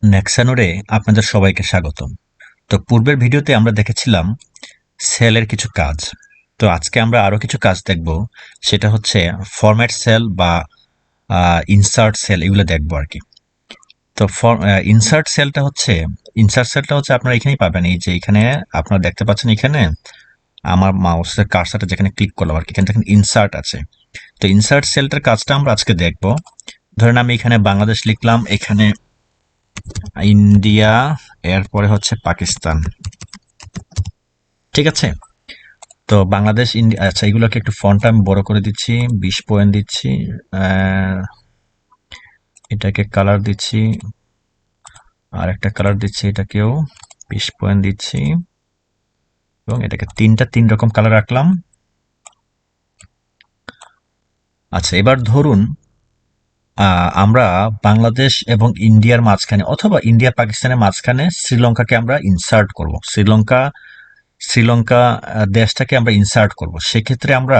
নেক্সানোরে আপনাদের সবাইকে স্বাগতম। তো পূর্বের ভিডিওতে আমরা দেখেছিলাম সেলের কিছু কাজ। তো আজকে আমরা আরো কিছু কাজ দেখব। সেটা হচ্ছে ফরম্যাট সেল বা ইনসার্ট সেল, এগুলো দেখবো আর কি। তো ইনসার্ট সেলটা হচ্ছে আপনারা এখানেই পাবেন। এই যে এখানে আপনারা দেখতে পাচ্ছেন, এখানে আমার মাউসের কার্সারটা যেখানে ক্লিক করলাম আর কি, এখানে দেখেন ইনসার্ট আছে। তো ইনসার্ট সেলটার কাজটা আমরা আজকে দেখব। ধরেন আমি এখানে বাংলাদেশ লিখলাম, এখানে ইন্ডিয়া, এরপরে হচ্ছে পাকিস্তান। ঠিক আছে। তো বাংলাদেশ, ইন্ডিয়া, আচ্ছা এগুলোকে একটু ফন্টটা আমি বড় করে দিচ্ছি, 20 পয়েন্ট দিচ্ছি। আহ, এটাকে কালার দিচ্ছি, আর একটা কালার দিচ্ছি, এটাকেও 20 পয়েন্ট দিচ্ছি, এবং এটাকে তিন রকম কালার রাখলাম। আচ্ছা, এবার ধরুন আমরা বাংলাদেশ এবং ইন্ডিয়ার মাঝখানে অথবা ইন্ডিয়া পাকিস্তানের মাঝখানে শ্রীলঙ্কাকে আমরা ইনসার্ট করব। শ্রীলঙ্কা দেশটাকে আমরা ইনসার্ট করব। সেক্ষেত্রে আমরা